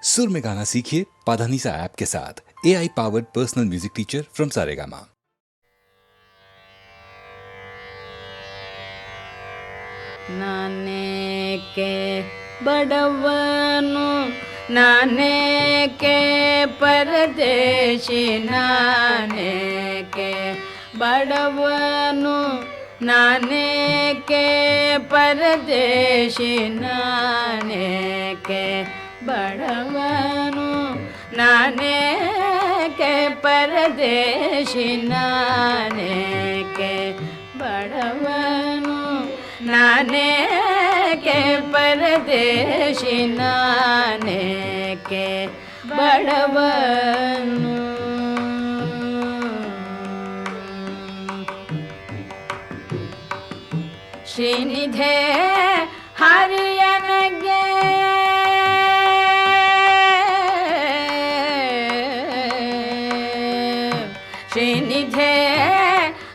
सुर में गाना सीखिए पाधानीसा ऐप के साथ। AI powered personal music teacher from Saregama. नाने के बड़वनु नाने के परदेशी नाने के बड़वनु नाने के परदेशी नाने के बड़वनु नाने के परदेशी नाने के बड़वनु नाने के परदेशी नाने के बड़वनु श्रीनिधे हरियनगे श्रीनिधे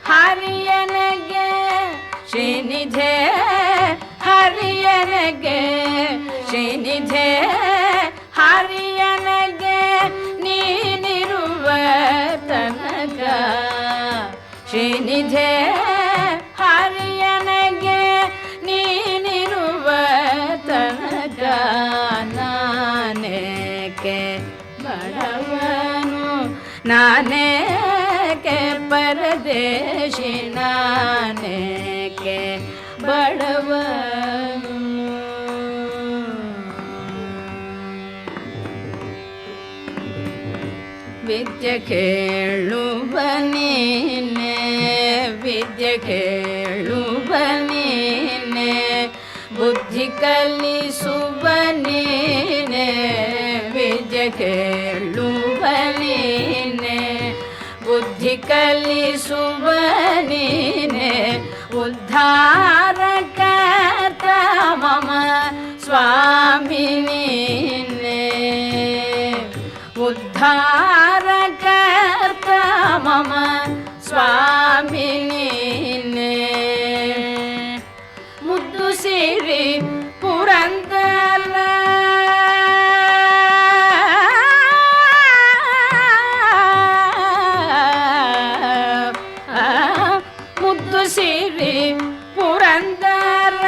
हरियनगे श्रीनिधे हरियनगे श्रीनिधे हरियनगे ನೀನಿರುವ ತನಕ ಶ್ರೀನಿಧೆ ಹರಿಯನಗೆ ನೀನಿರುವ ತನಕ ನಾನೇಕೆ ಬಡವನು ನಾನೇಕೆ ಪರದೇಶಿ ನಾನೇಕೆ ಬಡವನು ವಿದ್ಯೆ ಕೇಳುವ ನೀನೆ ವಿದ್ಯೆ ಕೇಳುವ ನೀನೆ ಬುದ್ಧಿ ಕಲಿಸುವ ನೀನೆ ವಿದ್ಯೆ ಕೇಳುವ ನೀನೆ ಬುದ್ಧಿ ಕಲಿಸುವ ನೀನೆ ಉದ್ಧಾರಕರ್ತ ಮಮ ಸ್ವಾಮಿ ನೀನೆ ಉದ್ಧಾರಕರ್ತ ಮಮ ಸ್ವಾಮಿ ನೀನೆ ಮುದ್ದು ಸಿರಿ ಪುರಂದರ ಮುದ್ದು ಸಿರಿ ಪುರಂದರ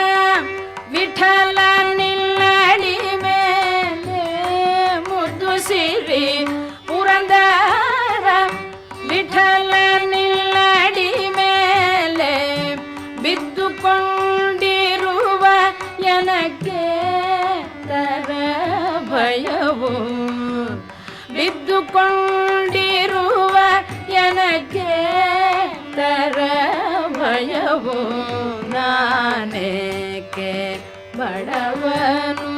ವಿಠಲ ನಿಲ್ಲಡಿ ಮೇಲೆ ಮುದ್ದು ಸಿರಿ ಪುರಂದರ ವಿಠಲ ನಿಲ್ಲಡಿ ಮೇಲೆ ಬಿದ್ದುಕೊಂಡಿರುವ ಎನಕ್ಕೆ ತರ ಭಯವು ಬಿದ್ದುಕೊಂಡಿರುವ ಎನಕ್ಕೆ ತರ ಭಯವು ನಾನೇಕೆ ಬಡವನು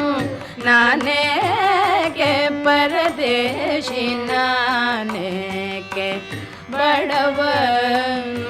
ನಾನೇಕೆ ಪರದೇಶಿ ನಾನೇಕೆ ಬಡವನು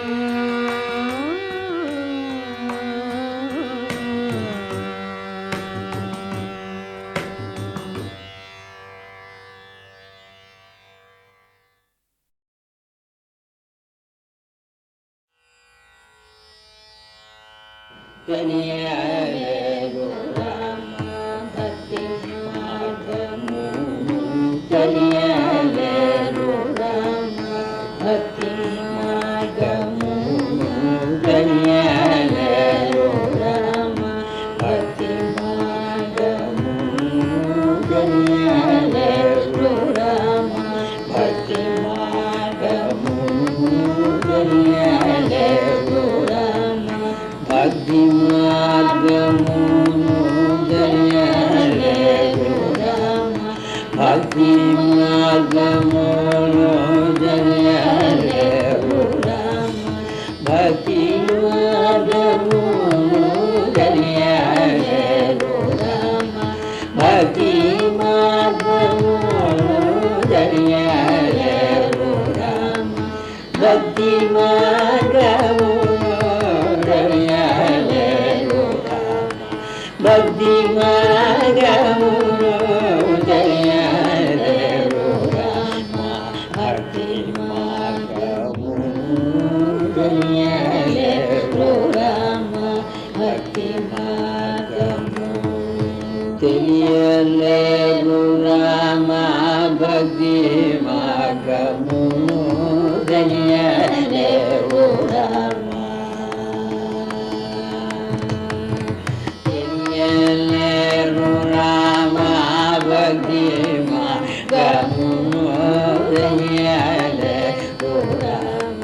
ತಿಳಿಯಲೇರು ರಾಮ ಭಕ್ತಿ ಮಾರ್ಗಮು ದನಿಯಲೇವು ರಾಮ ದನಿಯಲೇರು ರಾಮ ಭಕ್ತಿ ಮಾರ್ಗಮು ದನಿಯಲೇವು ರಾಮ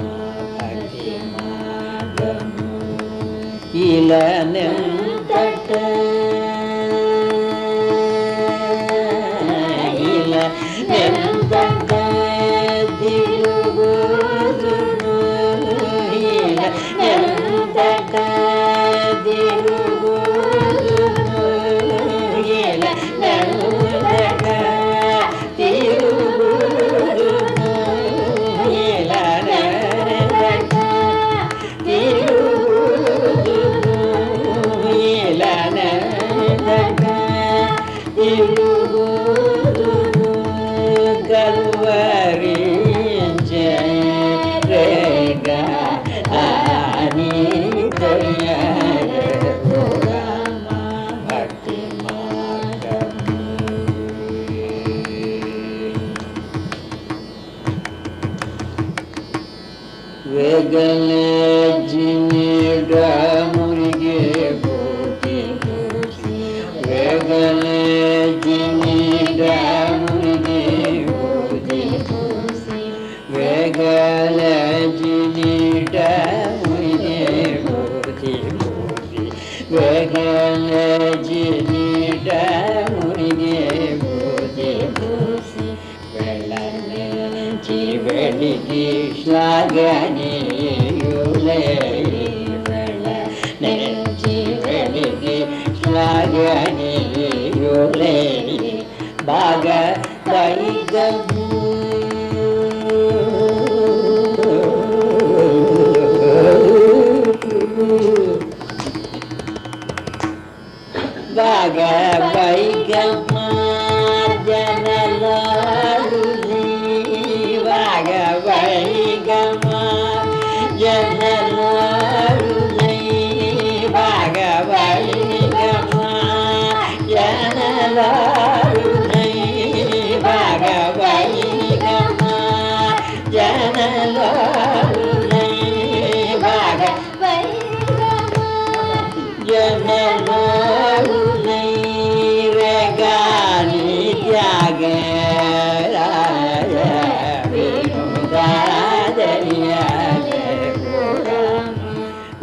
ಭಕ್ತಿ ಮಾರ್ಗಮು ಇಲನೆಂತಟ ಎಂತಟ ತಿರುಗುದುನು ಎಂತಟ ತಿರುಗುದುನು ಎಂತಟ ತಿರುಗುದುನು ಎಂತಟ ತಿರುಗುದುನು ಎಂತಟ ತಿರುಗುದುನು ಗಲ್ವರಿ ಜಯ ರೇಗ ಆನಿ ದಯ ರಾಮ ಭಕ್ತಿ ಮಾರ್ಗಮು ವೇಗಲೆ ಜಿನಿಡ ಮುರಿಗೆ ಗೋಟಿ ವೇಗಲೆ ಜಿನಿಡ ಮುರಿಗೆ ಗೋಟಿ ವೇಗಲ ಜಿನಿಡ ಮುರಿಗೆ ಗೋಟಿ ವೇಗಲ ಜಿನಿಡ ಮುರಿಗೆ ಗೋಟಿ ಬೆಳ್ಳನೆ ಬೆಳಿಗ್ಗೆ ಶ್ಲಾಘನೆಯುಲೆ ಬೆಳ್ಳನೆ ಬೆಳಿಗ್ಗೆ ಶ್ಲಾಘನೆಯುಲೆ ಭಾಗ ಬೈಗಮು ಭಾಗ ಬೈಗಮ್ಮ ಜನಲಾಡುಲಿ ಭಾಗ ಬೈಗಮ್ಮ ಜನಲಾಡುಲಿ ಭಾಗ ಬೈಗಮ್ಮ ಜನಲಾಡುಲಿ ಭಾಗ ಬೈಗಮ್ಮ ಜನಲಾಡುಲಿ ಭಾಗ ಜನಲಾಡುಲಿ ರೇಗಾನಿ ತ್ಯಾಗ ರಾಯ ವಿನುದಾದರಿಯ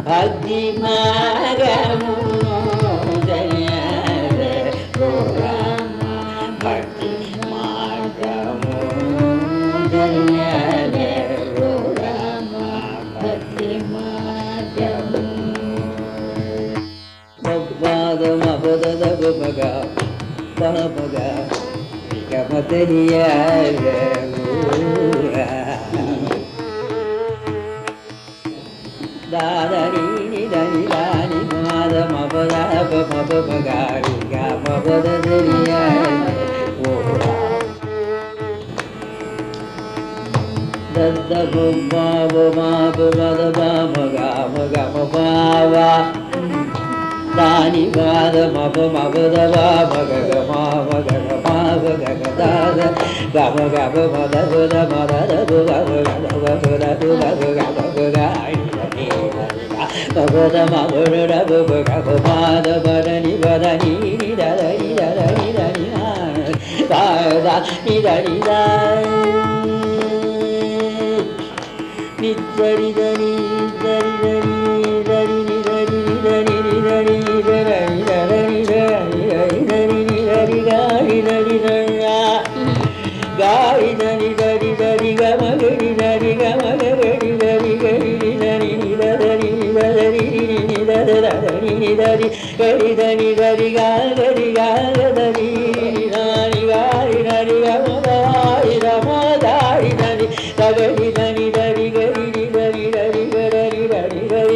ಭಕ್ತಿ ಮಾರ್ಗಮು ದಯ ರಾಮ ಭಕ್ತಿ ಮಾರ್ಗಮು ದಯ ರಾಮ ಭಕ್ತಿ ಮಾರ್ಗಮು ಮಗ ಮಗದ ಮಗ ಮಗ ಗಮತರಿಯ ದಾದರಿ ಧನಿ ದಾನಿ ಮಾದ ಮಪದ ಮಪ ಮಗಾರಿ ಗ ಮಪದ ದರಿಯ ದದ್ದ ಮಾವ ಮಾಪ ಮದ ಮಗ ಮಗ ಮಪಾವ ದಾನಿ ಮಾದ ಮಪ ಮಪದ ಮಗ ಮಗ ಮಾವ ಗಗ ದಾದ ಗಮ ಗಮ ಮದ ಬುದ ಮದ ಬುಗ ಬುಗ ಬುಗ ಭಗವದ ಮಗುಡ ಬುಗ ಮಾದ ಬದನಿ ಬದನಿ ನಿದರಿ ದರಿ ದರಿ ದಾದ ನಿದರಿ ನಿದರಿ ದರಿ ದರಿ ದರಿ ದರಿ ದರಿ ದರಿ ದರಿ ದರಿ ದರಿ ದರಿ ದರಿ ಗಾರಿ ದರಿ ಗಾರಿ ದರಿ ದರಿ ದರಿ ಗಮಗರಿ ದರಿ ಗಮಗರಿ ದರಿ ಗರಿ ದರಿ ನಿದರಿ ನಿದರಿ ನಿದರಿ ನಿದರಿ ಗರಿ ದರಿ ದರಿ ಗಾರಿ ಗಾರಿ ನಿದರಿ ಗಾರಿ ದರಿ ಗಮದಾರಿ ರಮದಾರಿ ದರಿ ಗರಿ ದರಿ ದರಿ ಗರಿ ದರಿ ದರಿ ಗರಿ ದರಿ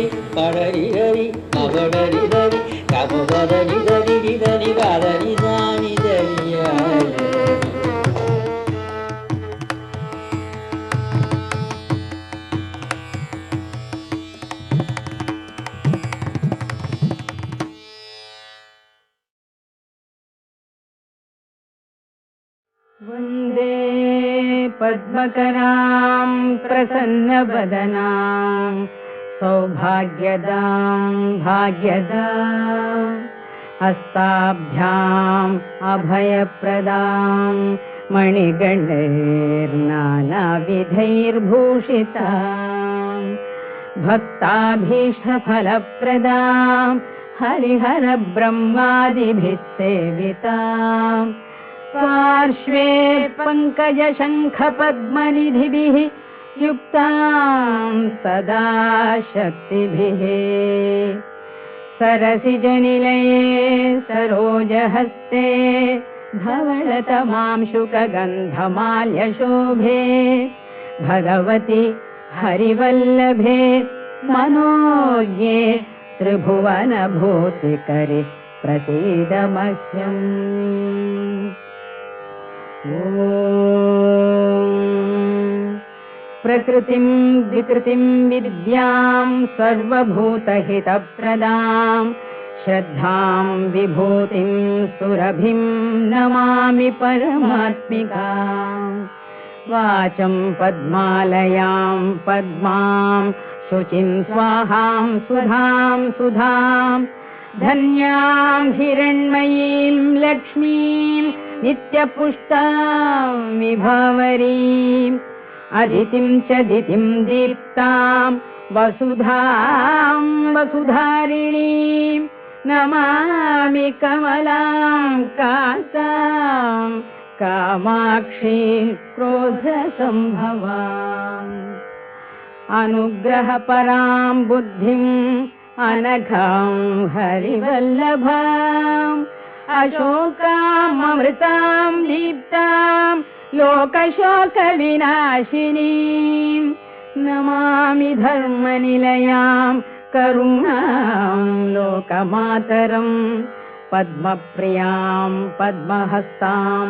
वन्दे पद्मकरां प्रसन्नवदनां सौभाग्यदां भाग्यदां हस्ताभ्याम् अभयप्रदां मणिगणैर्नानाविधैर्भूषितां भक्ताभीष्टफलप्रदां हरिहरब्रह्मादिभिः सेवितां पार्श्वे पङ्कजशङ्खपद्मनिधिभिः युक्तां सदा शक्तिभिः सरसिजनिलये सरोजहस्ते धवलतमांशुकगन्धमाल्यशोभे भगवति हरिवल्लभे मनोज्ञे त्रिभुवनभूतिकरे प्रसीद मह्यम्। ॐ प्रकृतिं विकृतिं विद्यां सर्वभूतहितप्रदां श्रद्धां विभूतिं सुरभिं नमामि परमात्मिकां वाचं पद्मालयां पद्मां शुचिं स्वाहां सुधां सुधां धन्यां हिरण्मयीं लक्ष्मीं नित्यपुष्टां विभावरीम् अदितिं च दितिं दीप्तां वसुधां वसुधारिणीं नमामि कमलां कान्तां कामाक्षी क्रोधसम्भवाम् अनुग्रहपरां बुद्धिं अनघां हरिवल्लभाम् अशोकाम् अमृतां दीप्तां लोकशोकविनाशिनीं नमामि धर्मनिलयां करुणां लोकमातरं पद्मप्रियां पद्महस्तां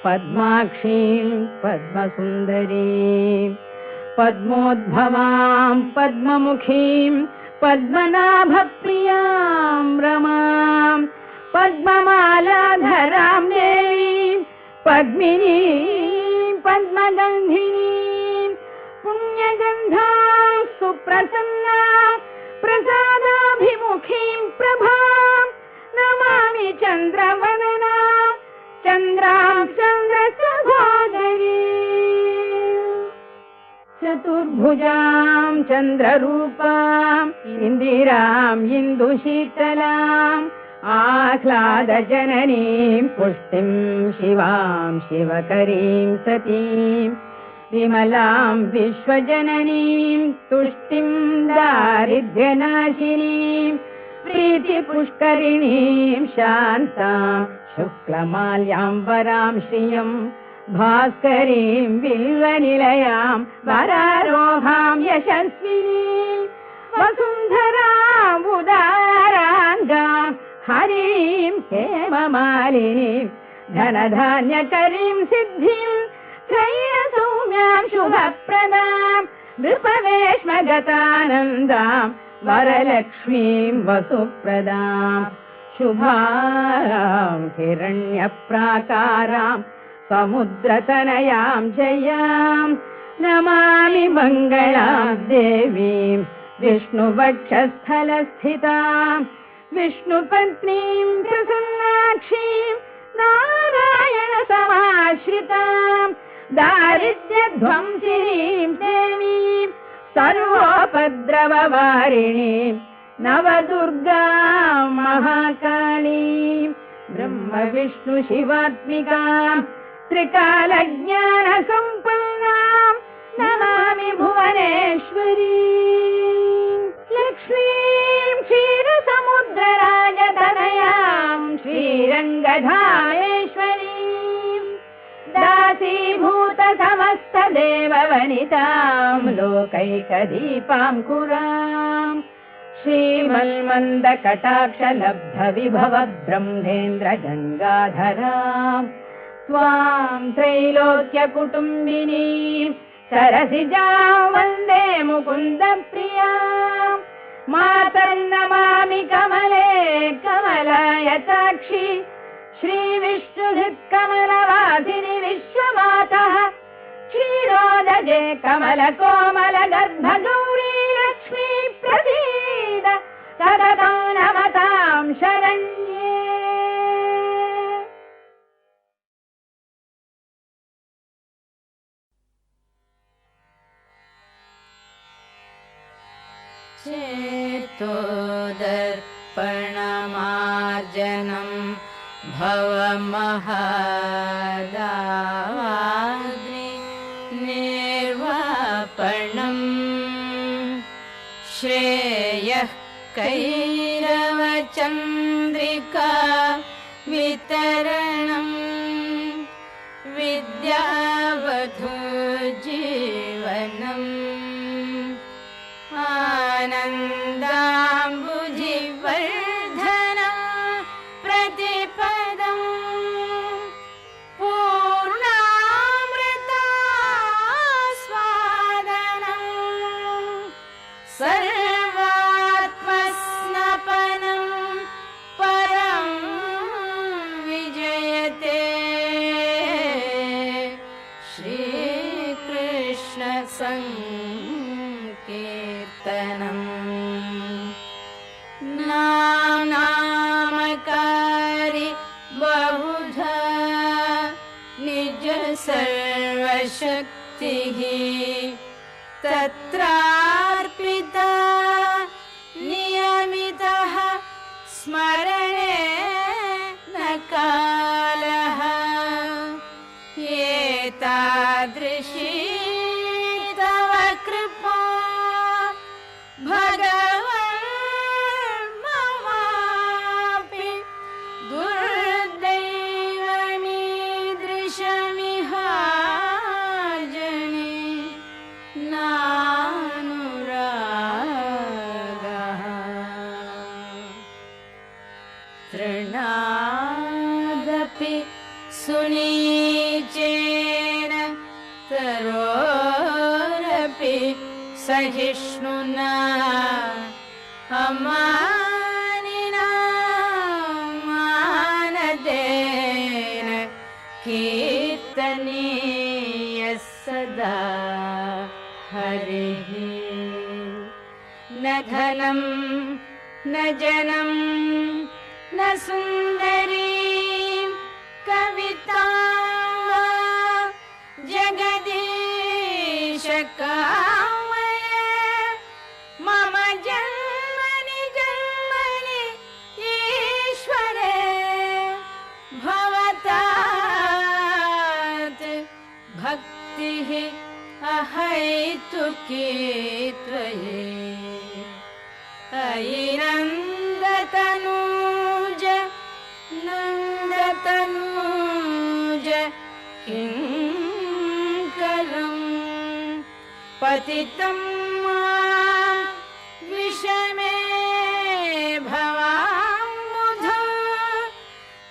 पद्माक्षीं पद्मसुन्दरीं पद्मोद्भवां पद्ममुखीं पद्मनाभप्रियां रमां पद्ममालाधरां देवीं पद्मिनीं पद्मगन्धिनीं पुण्यगन्धां सुप्रसन्नां प्रसादाभिमुखीं प्रभां नमामि चन्द्रवदनां चन्द्रां चन्द्रसहोदरीं चतुर्भुजां चन्द्ररूपां इन्दिरां इन्दुशीतलां आह्लादजननीं पुष्टिं शिवां शिवकरीं सतीं विमलां विश्वजननीं तुष्टिं दारिद्र्यनाशिनीं प्रीतिपुष्करिणीं शान्तां शुक्लमाल्यां वरां श्रियं भास्करीं बिल्वनिलयां वरारोहां यशस्विनीं वसुन्धरां उदाराङ्गां हरिं हेममालिनीं धनधान्यकरीं सिद्धिं त्रय्यसौम्यां शुभप्रदां नृपवेश्मगतानन्दां वरलक्ष्मीं वसुप्रदां शुभां हिरण्यप्राकारां समुद्रतनयां जयां नमामि मङ्गलां देवीं विष्णुवक्षस्थलस्थितां विष्णुपत्नीं प्रसन्नाक्षीं नारायणसमाश्रितां दारिद्र्यध्वंसिनीं देवीं सर्वोपद्रववारिणीं नवदुर्गां महाकालीं ब्रह्मविष्णुशिवात्मिकां त्रिकालज्ञानसम्पन्नां नमामि भुवनेश्वरीं लक्ष्मीं क्षीरसमुद्रराजतनयां श्रीरङ्गधामेश्वरीं दासीभूतसमस्तदेववनितां लोकैकदीपाङ्कुरां श्रीमन्मन्दकटाक्षलब्धविभवब्रह्मेन्द्रगङ्गाधरां स्वां त्रैलोक्यकुटुम्बिनीं सरसिजां वन्दे मुकुन्दप्रियां मातर्नमामि कमले कमलायताक्षी श्रीविष्णुधिक्कमलवासिनि विश्व भजे कमल कोमल गर्भ गौरी लक्ष्मी प्रसीद सततं नमतां शरण्ये। चेतोदर्पणमार्जनं भवमहादाद्रि निर्वापणं श्रेयः कैरवचन्द्रिका वितरणं विद्यावधूजीवनम् आनन्दाम्बुजिवर्धनं प्रतिपदं पूर्णामृतास्वादनं सर्वात्मस्नपनं परं विजयते श्रीकृष्ण नामकारी बहुधा निज सर्वशक्तिः तत्रार्पिता नियमितः स्मरणे न कालः एतादृशी तव कृपा भगवन् ममापि दुर्दैवमीदृशमिहार्जने नानुरागः तृणादपि सुनीचेन तरोरपि सहिष्णुना अमानिना मानदेन कीर्तनीयः सदा हरिः। न धनं न जनं न सुन्दरी कविता जगदीश कामय मम जन्मनि जन्मनि ईश्वरे भवतात् भक्तिः अहैतुकी त्वयि अयि नन्दतनूज नन्दतनूज किं पतितं मां विषमे भवाम्बुधौ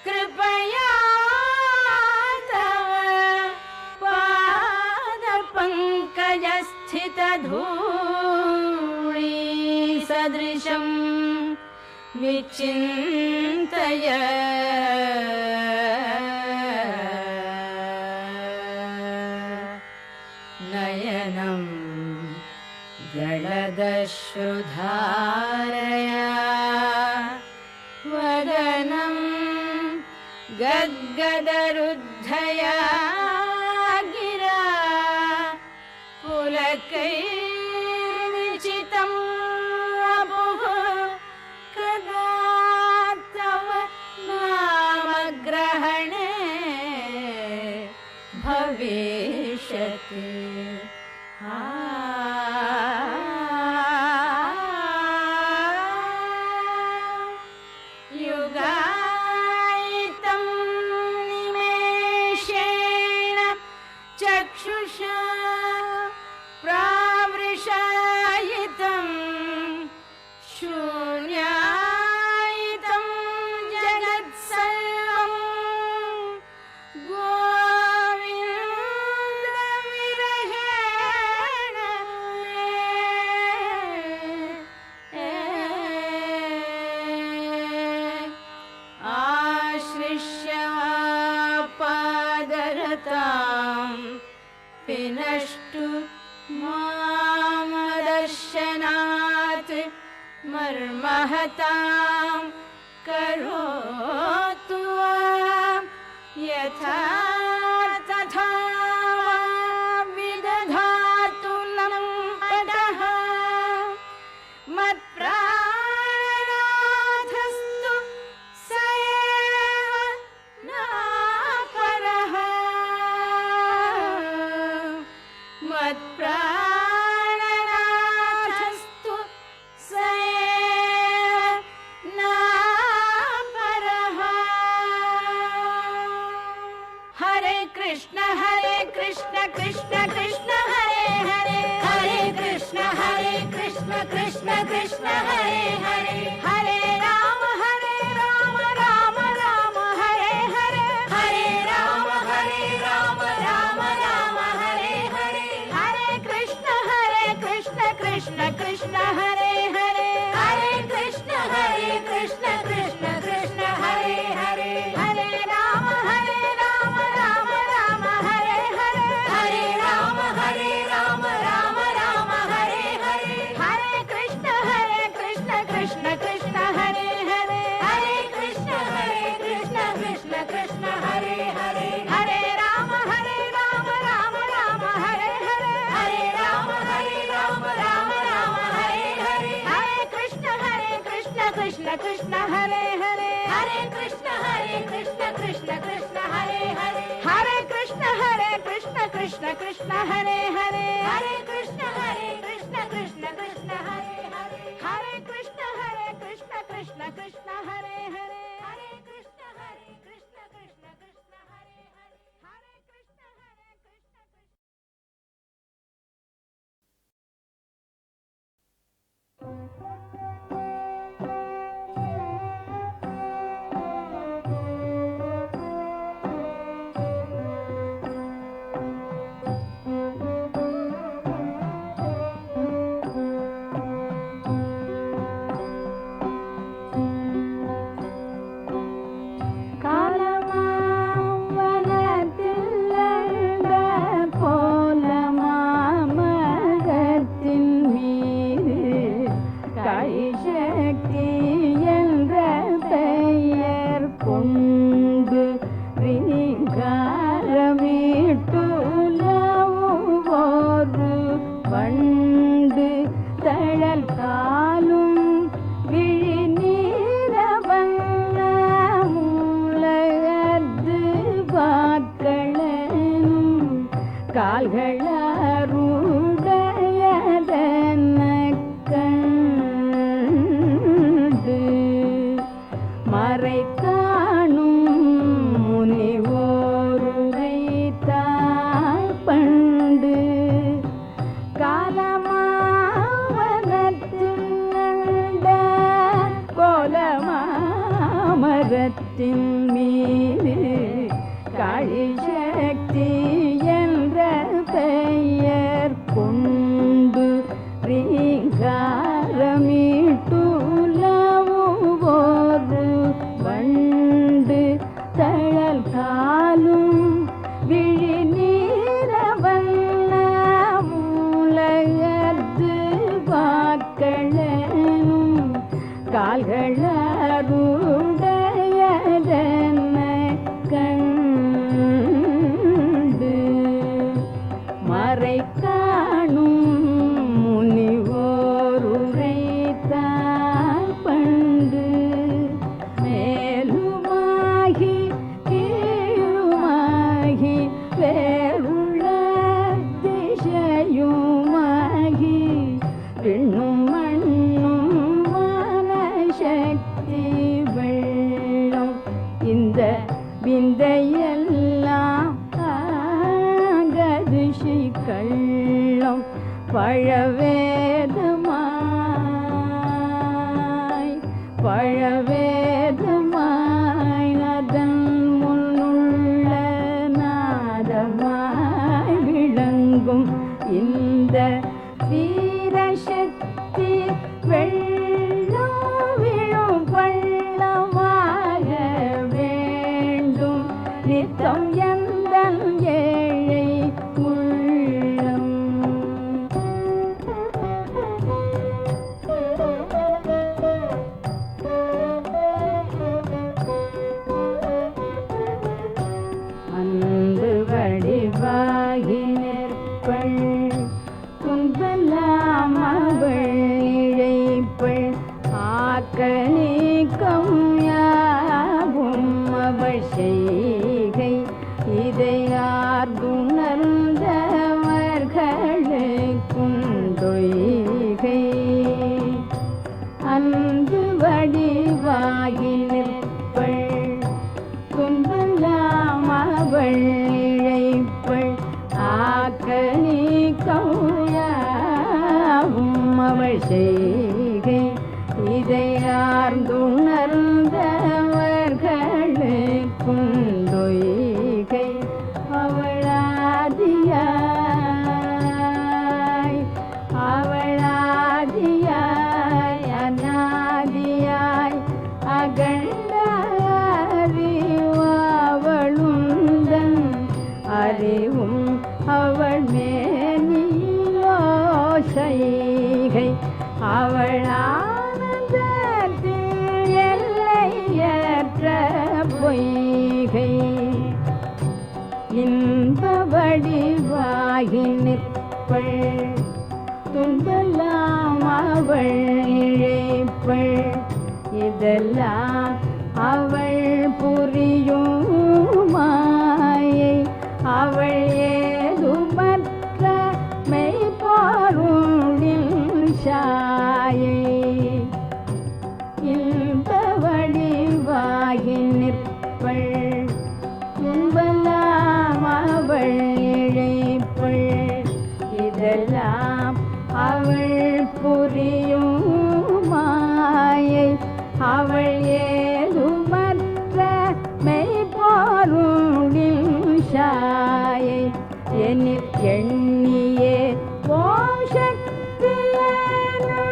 कृपया तव पादपङ्कजस्थितधूळी सदृशं विचिन्तय नयनं गलदश्रुधारया वदनं गद्गदरुद्धया गिरा पुलकैर्विचितं वपुः कदा तव नामग्रहणे भविष्यति। युगायितं निमेषेण चक्षुषा प्रावृषायितं शून्यायितं जगत्सर्वं गोविन्दविरहेण आश्लिष्य पादरतां विनष्टु मामदर्शनात् मर्महतां करोतु वां यथा तथा विदधातु लम्पटः मत्प्राणनाथस्तु स एव नापरः मत्प्राणनाथस्तु स एव नापरः। हरे कृष्ण कृष्ण कृष्ण हरे हरे हरे कृष्ण कृष्ण कृष्ण हरे हरे हरे राम राम राम हरे हरे हरे राम राम राम हरे हरे हरे कृष्ण कृष्ण कृष्ण हरे हरे हरे कृष्ण कृष्ण कृष्ण हरे हरे हरे राम राम राम हरे हरे हरे राम राम हरे हरे हरे कृष्ण कृष्ण कृष्ण हरे हरे हरे कृष्ण कृष्ण कृष्ण हरे हरे हरे राम राम हरे हरे हरे राम राम हरे हरे हरे कृष्ण कृष्ण कृष्ण हरे हरे हरे कृष्ण कृष्ण कृष्ण हरे हरे हरे कृष्ण कृष्ण कृष्ण हरे हरे हरे कृष्ण कृष्ण कृष्ण हरे हरे हरे कृष्ण कृष्ण कृष्ण हरे हरे हरे कृष्ण कृष्ण कृष्ण कृष्ण हरे हरे हरे कृष्ण நித்தம் எந்தன் ஏழை உள்ள செய்கை இதை ஆர்ந்துணர்ந்தவர்களுக்குண்டொய்கை அவளாதியாய் அவளாதியாய் அநாதியாய் அகண்டறிவாவளுந்தன் அறிவும் அவள் மேனிலோ செய்கை அவள் ஆனந்தத்தில் எல்லையற்ற பொய்கை இன்ப வடிவாகி நிற்பள் துன்பெல்லாம் அவள் இழைப்பள் இதெல்லாம் அவள் புரியும் மாயை அவள் ஏதுமற்ற மெய்ப்பொருளின் சாயை இன்ப வடிவாகி நிற்பள் துன்பெல்லாம் அவள் இழைப்பள் இதெல்லாம் அவள் புரியும் மாயை அவள் ஏதுமற்ற மெய்ப்பொருளின் சாயை எனில் எண்ணியே ஓம் சக்தியேனும்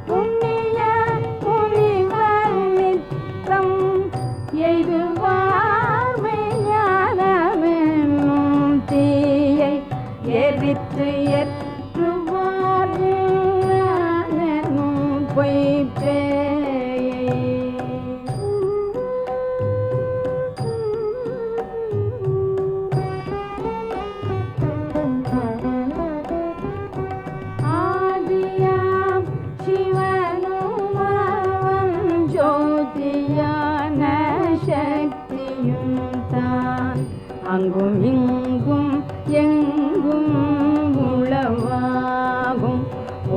புண்ணிய முனிவர் நித்தம் எய்துவார்மை ஞானமென்னும் தீயை எரித்து ஏற்றுவார் ஞானென்னும் பொய்ப்பேயை ஆதியாம் சிவனும் அவன் ஜோதியான சக்தியும் தான் அங்கும் இங்கும் எங்கும் உளவாகும்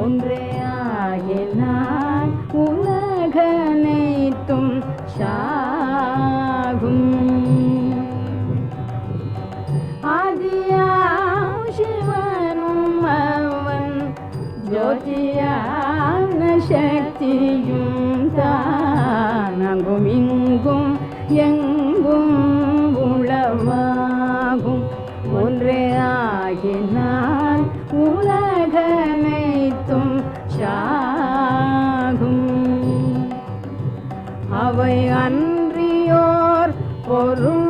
ஒன்றே ஆகினான் உலகனைத்தும் சாகும் ஆதியாம் சிவனும் அவன் ஜோதியான சக்தியும் தான் அங்கும் இங்கும் எங்கும் உளவாகும் ஒன்றே ஆகினான் உலகனைத்தும் சாகும் அவை அன்றியோர் பொருளுமில்லை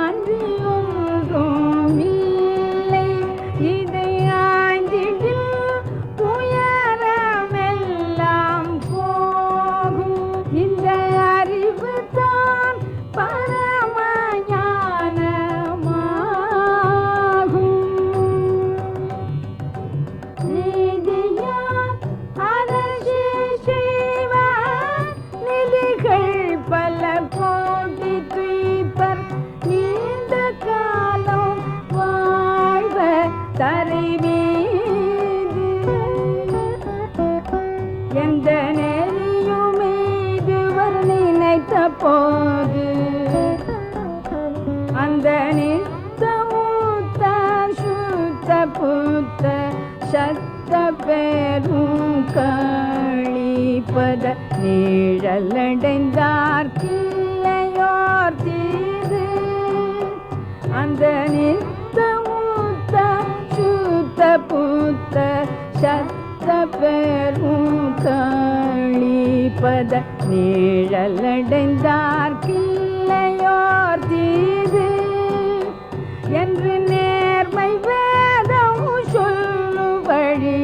அன்றியொன்றுமில்லை இதை ஆய்ந்திடில் துயரமெல்லாம் போகும் இந்த அறிவு தான் பரமஞானமாகும் நீதியார் அரசே செய்வ நிதிகள் பல கோடி துய்ப்பர் நீண்ட காலம் வாழ்வ தரிமீது எந்த நெறியும் இதுவர் நினைத்த போது அந்த நித்தமுத்த சுத்த புத்த சத்த பெரும் கழிப்பத நீழலடைந்தார் கிள்ளையோர் தீது அந்த நித்தமுத்த சுத்த புத்த சத்த பெரும் கழிப்பத நீழலடைந்தார் கிள்ளையோர் தீது என்று நேர்மை வேதம் சொல்லுபடி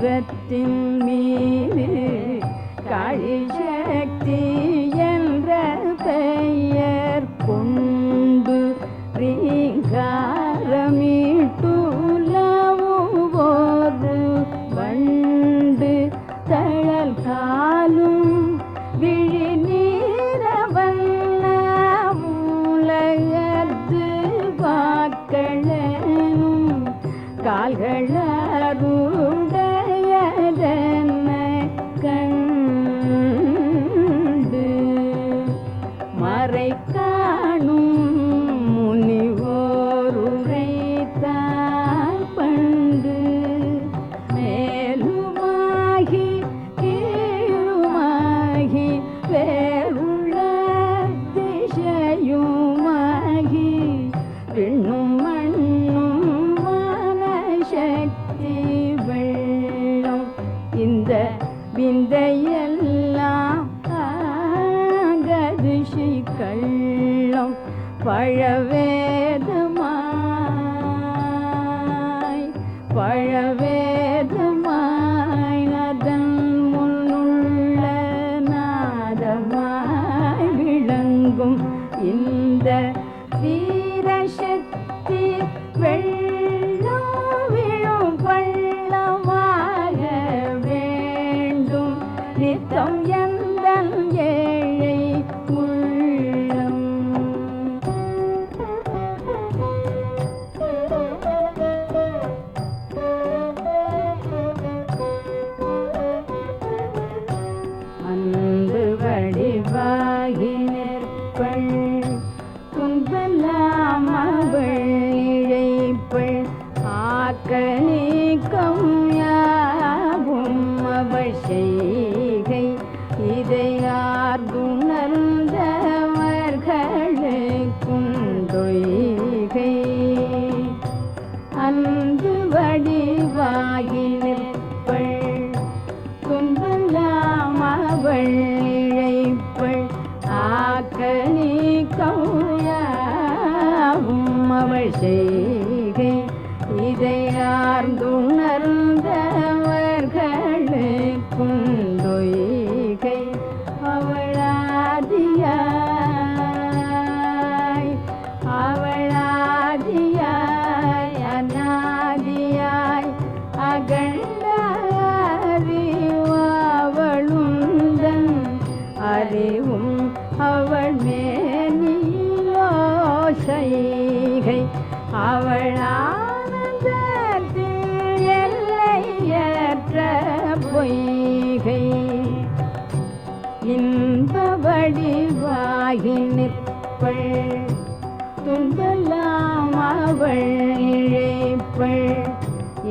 மரத்தின் மீது காளிசக்தி என்ற பெயர் கொண்டு ரீங்காரமிட்டுலவோரு வண்டு தழல் காலும் விழி நீரவல்ல மூலகத்து வாக்களனும் கால்களருடையதென்ன கண்டு மறை காணும் முனிவோருரைத்தார் பண்டு மேலுமாகி கீழுமாகி வேறுள்ள திசையுமாகி விண்ணும் மண்ணும் மனசக்தி வெள்ளம் இந்த விந்தையெல்லாம் ஆகதிசை கள்ளம் பழவேதமாய் அதன் முன்னுள்ள நாதமாய் விளங்கும் இந்த வீரசக்தி வெள்ளம் விழும் பள்ளமாக வேண்டும் நித்தம் எந்தன் ஏழை உள்ளம். அன்பு வடிவாகி நிற்பள் துன்பெல்லாம் அவள் இழைப்பள் ஆக்க நீக்கம் யாவும் அவள் செய்கை இதை ஆர்ந்துணர்ந்தவர்களுக்குண்டொய்கை அன்பு வடிவாகி நிற்பள் துன்பெல்லாம் அவள் இழைப்பள் ஆக்க நீக்கம் யாவும் அவள் செய்கை இதை ஆர்ந்துணர்ந்தவர்களுக்குண்டொய்கை அவளாதியாய் அநாதியாய் அகண்ட அறிவாவளுந்தன் அறிவும் அவள் மேனியோசைகை அவள் ஆனந்தத்தில் எல்லையற்ற பொய்கை இன்ப வடிவாகி நிற்பள் துன்பெல்லாம் அவள் இழைப்பள்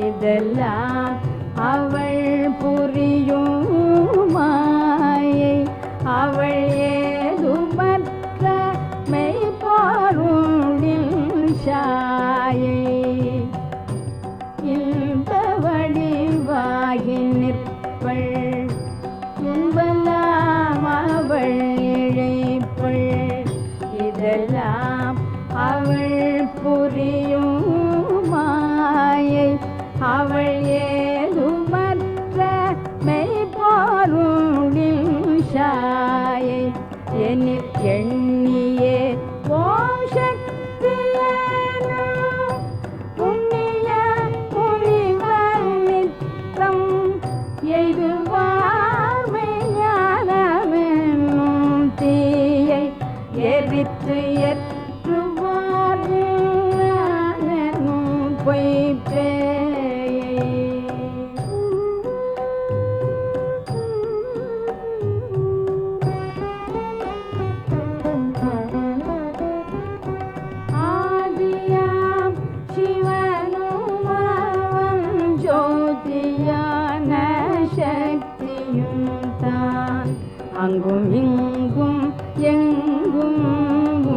இதெல்லாம் அவள் புரியும் மாயை அவள் ஏதுமற்ற மெய்ப்பொருளின் சாயை இன்ப வடிவாகி நிற்பள் துன்பெல்லாம் அவள் இழைப்பள் இதெல்லாம் அவள் புரியும் மாயை அவள் ஏதுமற்ற மெய்ப்பொருளின் சாயை எனில் எண்ணியே ஓம் சக்தியேனும் புண்ணிய முனிவர் நித்தம் எய்துவார்மை ஞானமென்னும் தீயை எரித்து ஏற்றுவார் ஞானென்னும் பொய்ப்பேயை ஆதியாம் சிவனும் அவன் ஜோதியான சக்தியும் தான் அங்கும் இங்கும் எங்கும்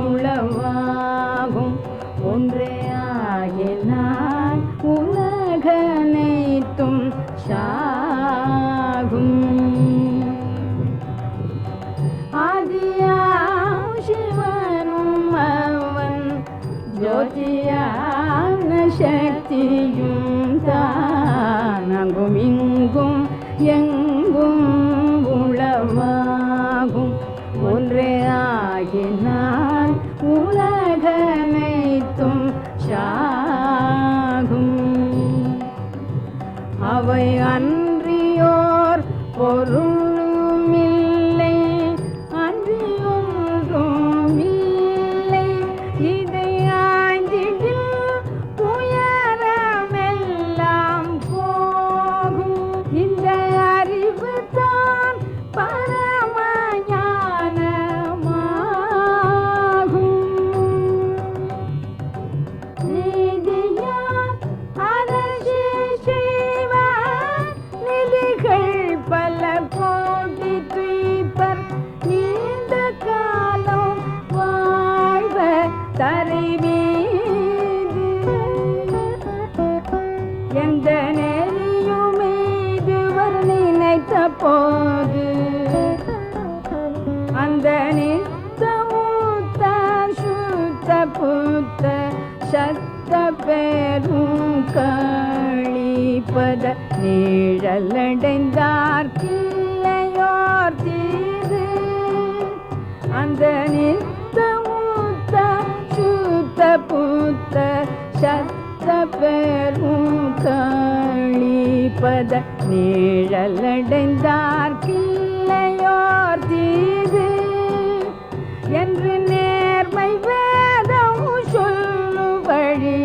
உளவாகும் ஒன்றே ஆகினான் உலகனைத்தும் சாகும் ஆதியாம் சிவனும் அவன் ஜோதியான சக்தி சக்தியும் தான் அங்கும் இங்கும் எங்கும் உளவாகும் ஒன்றே ஆகினால் உலகனைத்தும் சாகும் அவை அன்றியோர் பொருளுமில்லை அன்றியொன்றும் இல்லை இதை ஆய்ந்திடில் துயரமெல்லாம் போகும் இந்த அறிவு தான் பரமஞானமாகும் நீதியார் அரசே செய்வார் நிதிகள் பல கோடி துய்ப்பர் நீண்ட காலம் வாழ்வ தரை மீது எந்த நெறியும் இதுவர் நினைத்த போது அந்த நித்தமுத்த சுத்த புத்த சத்த பெரும் கழிப்பத நிழலடைந்தார் கிள்ளையோர் தீது அந்த நித்தமுத்த சுத்த புத்த சத்த பெரும் கழிப்பத நிழலடைந்தார் கிள்ளையோர் தீது என்று நேர்மை வேதம் சொல்லுபடி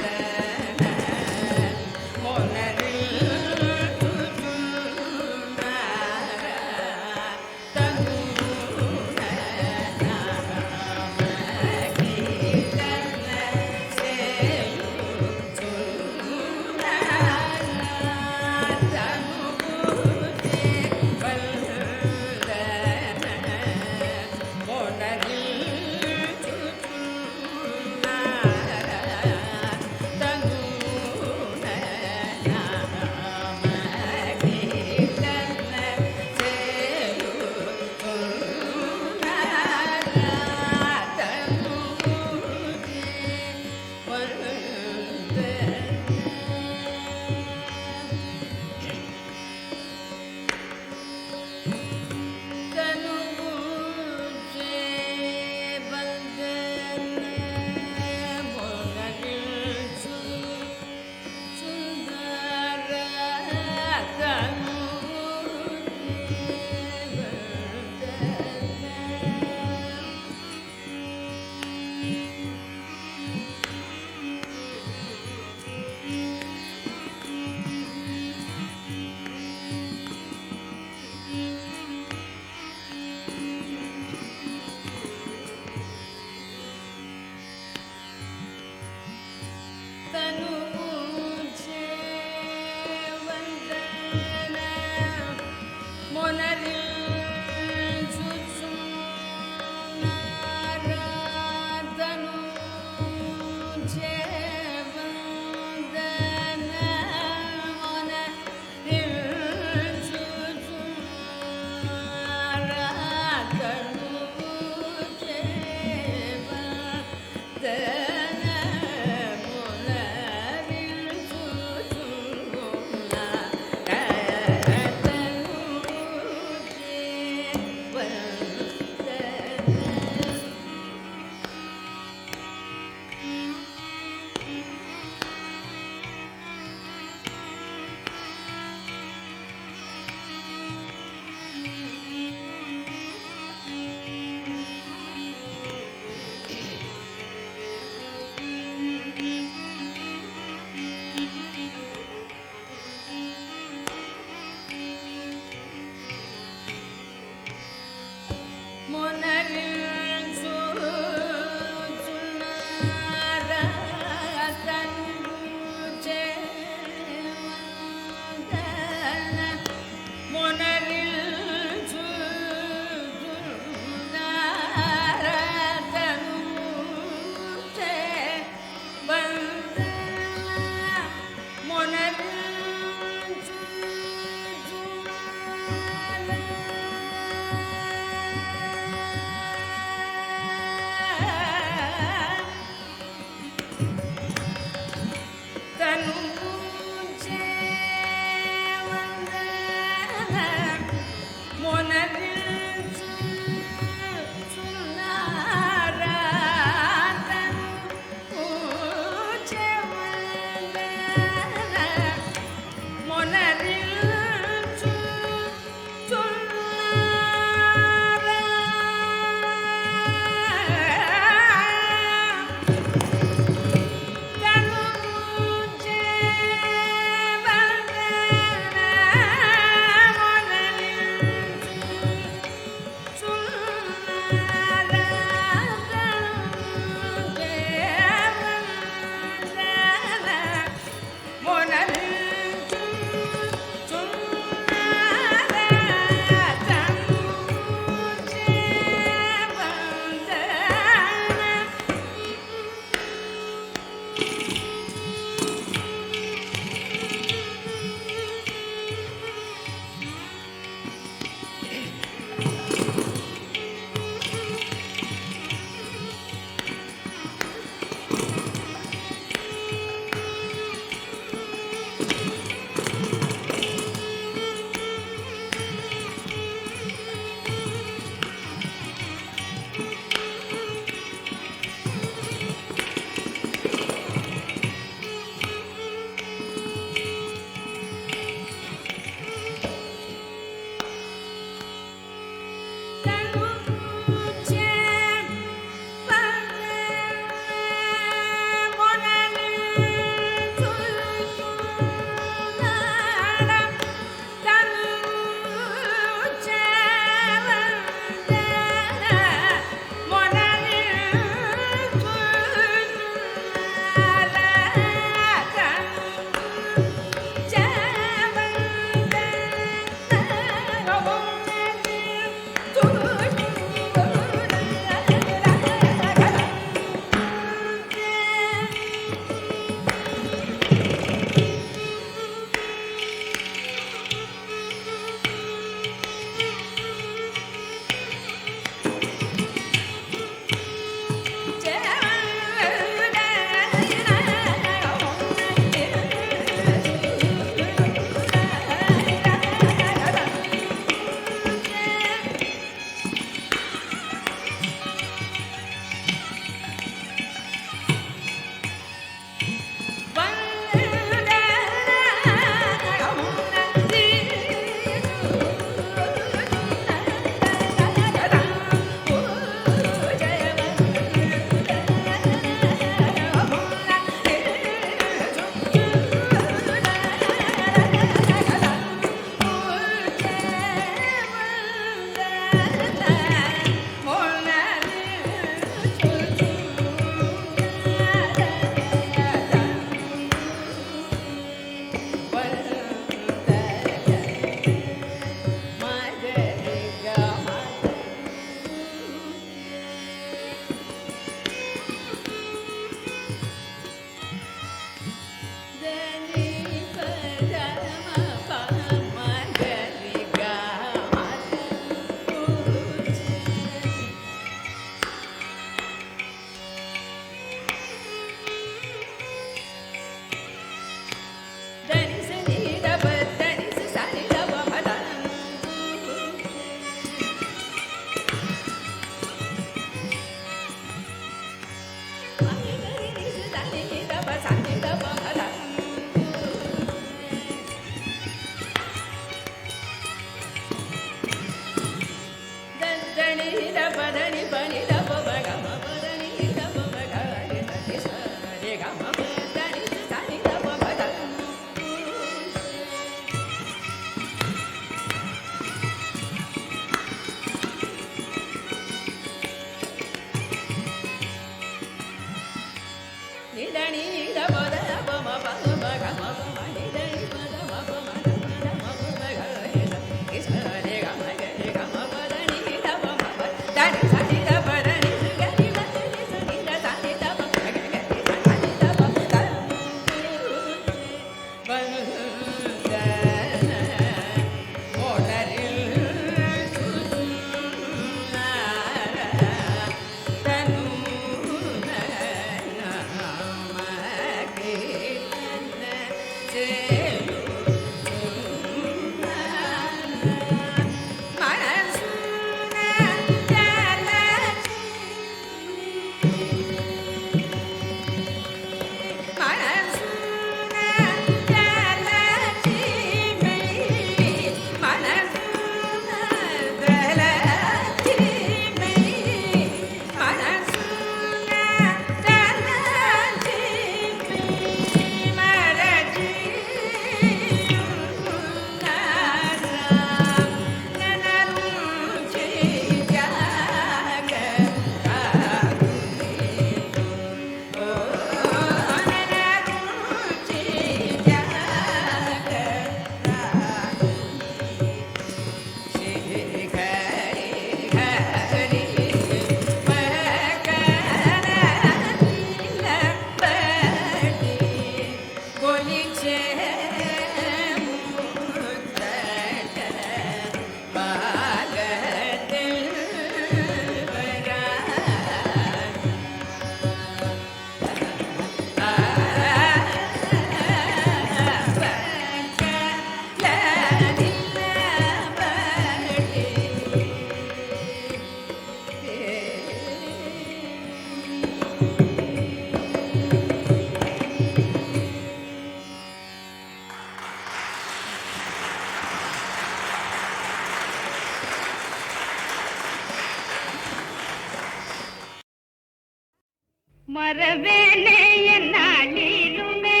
மறவேனே என்னாளிலுமே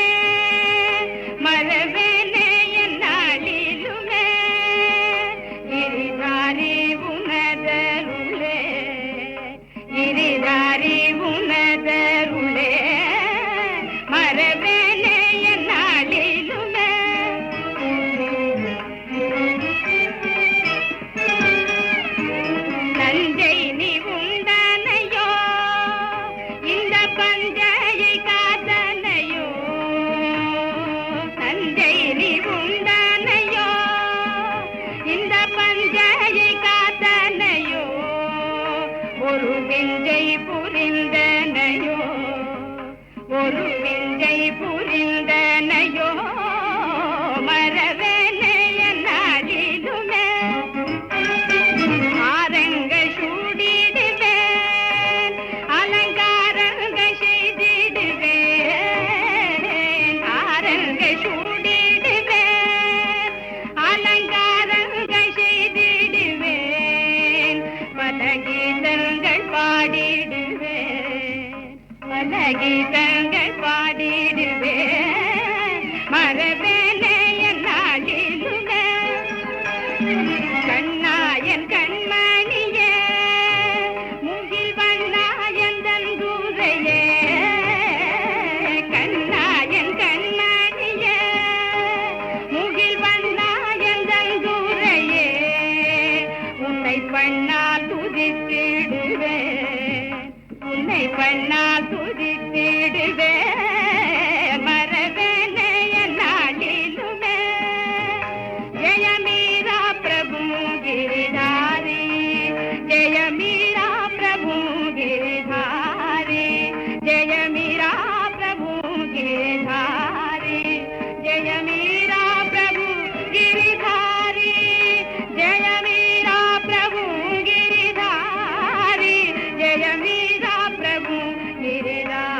மறவேனே என்னாளிலுமே கிரிதாரி உனதருளே கிரிதாரி உனதருளே மறவேனே என்னாளிலுமே நஞ்சை நீ உண்டனையோ இந்த பஞ்சையை காதனையோ நஞ்சை நீ உண்டனையோ இந்த பஞ்சையை காதனையோ ஒரு விஞ்சை புரிந்தனையோ ஒரு விஞ்சை புரிந்தனையோ மறவேனே என்னாளிலுமே ஆரங்கள் சூடிடுவேன் அலங்காரங்கள் செய்திடுவேன் ஆரங்கள் சூடிடுவேன் அலங்காரங்கள் செய்திடுவேன் பல கீதங்கள் பாடிடுவேன் பல கீதங்கள் பாடிடுவேன் மறவேனே என்னாளிலுமே கண்ணாயன் கண்மணியே முகில் வண்ணாயன் தந்தூரையே கண்ணாயன் கண்மணியே முகில் வண்ணாயன் தந்தூரையே உன்னை பண்ணால் துதித்திடுவேன் உன்னை பண்ணால் துதித்திடுவேன் மறவேனே என்னாளிலுமே ஜெய மீரா பிரபு गिरिधारी जय मीरा प्रभु गिरिधारी जय मीरा प्रभु गिरिधारी जय मीरा प्रभु गिरिधारी जय मीरा प्रभु गिरिधारी जय मीरा प्रभु गिरिधारी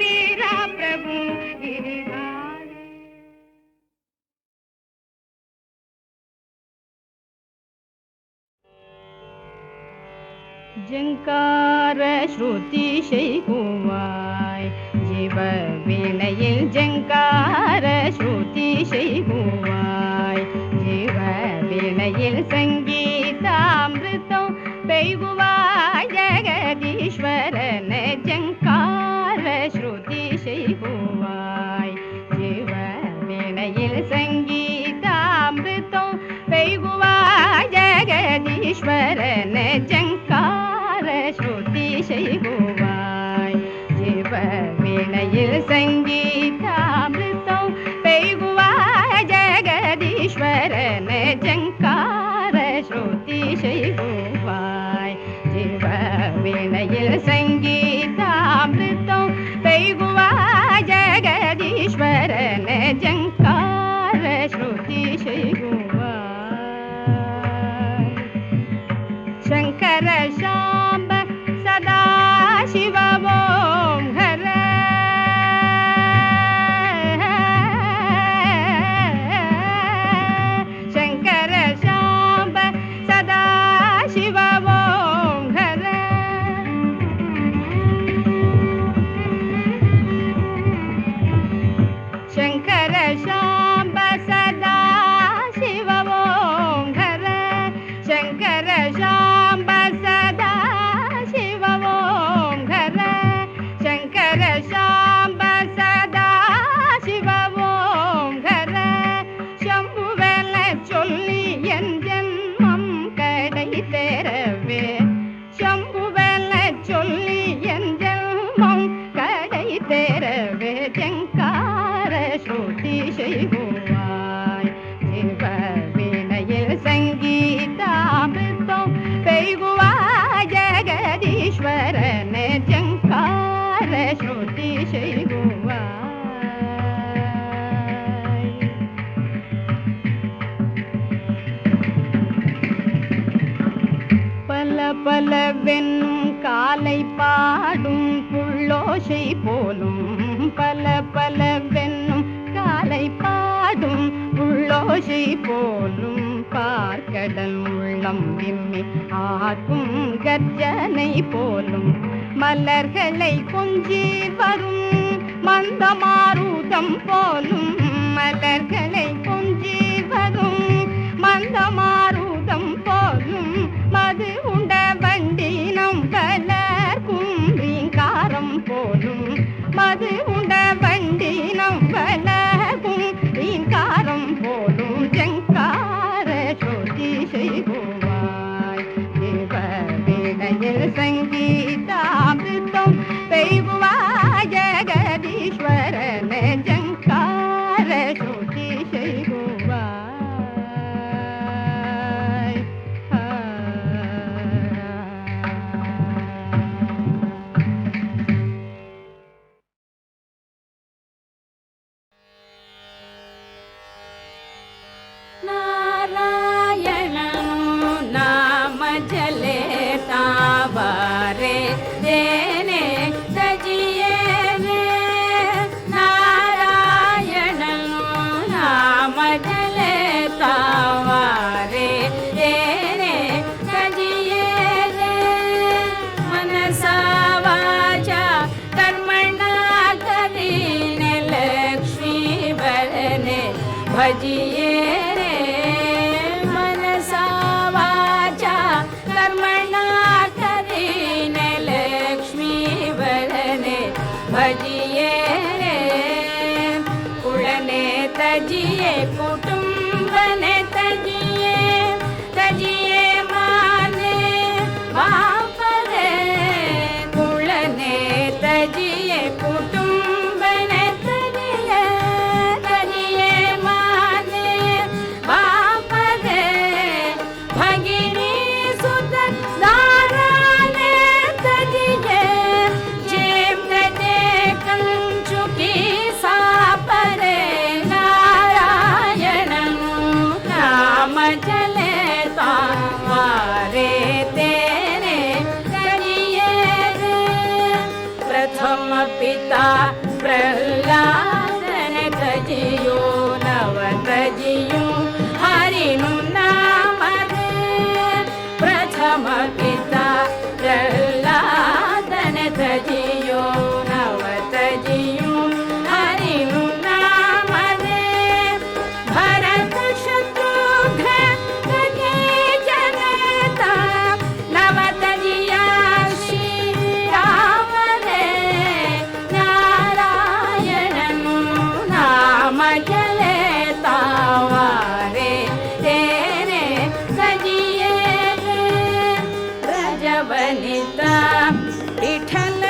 मीरा प्रभु गिरिधारी ஜங்கார ஸ்ருதி செய்குவாய் ஜீவ வீணையில் ஜங்கார ஸ்ருதி செய்குவாய் ஜீவ வீணையில் சங்கீதாமிருதம் பெய்குவாய் ஜெகதீஸ்வரன ஜங்கார ஸ்ருதி செய்குவாய் ஜீவ வீணையில் சங்கீதாமிருதம் பெய்குவாய் ஜெகதீஸ்வரன ஜங்கார ஸ்ருதி செய்குவாய் ஜீவ வீணையில் சங்கீதாமிருதம் பெய்குவாய் ஜெகதீஸ்வரன ஜங்கார ஸ்ருதி செய்குவாய் ஜீவ வீணையில் சங்கீதாமிருதம் பெய்குவாய் ஜெகதீஸ்வரன ஜங்கார ஸ்ருதி செய்குவாய் शंकर शांब सदा शिव ओम हर शंकर शांब सदा शिव ओम हर शंकर शांब सदा शिव ओम हर शंकर शांब सदा शिव ओम घर शंकर शांब सदा शिव ओम घर शंभुवेल चொல்லி என் ஜென்மம் கடை தேரவே शंभुवेल चொல்லி என் ஜென்மம் கடை தேரவே ஜங்கார ஸ்ருதி செய்குவாய் ஜீவ வீணையில் சங்கீதாமிருதம் பெய்குவாய் ஜெகதீஸ்வரன ஜங்கார ஸ்ருதி செய்குவாய் பல பலவென்னும் காலை பாடும் புள்ளோசை போலும் பல பலவென்னும் காலை பாடும் புள்ளோசை போலும் பார்க்கடல் உள்ளம் விம்மி ஆக்கும் கர்ஜனை போலும் மலர்களை கொஞ்சி வரும் மந்தமாருதம் போலும் மலர்களை கொஞ்சி வரும் மந்தமாருதம் போலும் மது உண்ட வண்டினம் வளர்க்கும் ரீங்காரம் போலும் மது உண்ட வண்டினம் வளர்க்கும் ரீங்காரம் போலும் ஜங்கார சோதி செய்வாய் தேவவேளையில் சங்கீதாமிருத்தம் பெய்வாய் ஜெகதீஸ்வரன ஜங்கார சோதி செய்வாய் ನಾರಾಯಣನು ನಾಮ ಜಲೆ ತಾವರೆ ದೇನೆ ತಜಿಯೇ ರೇ ನಾರಾಯಣನು ನಾಮ ಜಲೆ ತಾವರೆ ದೇನೆ ತಜಿಯೇ ರೇ ಮನಸಾ ವಾಚಾ ಕರ್ಮಣ ಕರೀನೆ ಲಕ್ಷ್ಮೀ ಬರನೆ ಭಜಿಯೇ भजिए रे कुळने तजिए कुटुंबने तजिए तजिए माने बाप रे कुळने तजिए कुटुंबने तजिए तजिए माने बाप रे भगिनी सुत दाराने तजिए कंचुकी सापरे नारायणनु नाम जले तावारे तेरे तजिए रे प्रथम पिता प्रह्लादन तजियो नव तजियो हरिनु नाम रे प्रथम पिता प्रह्लादन तजियो विठल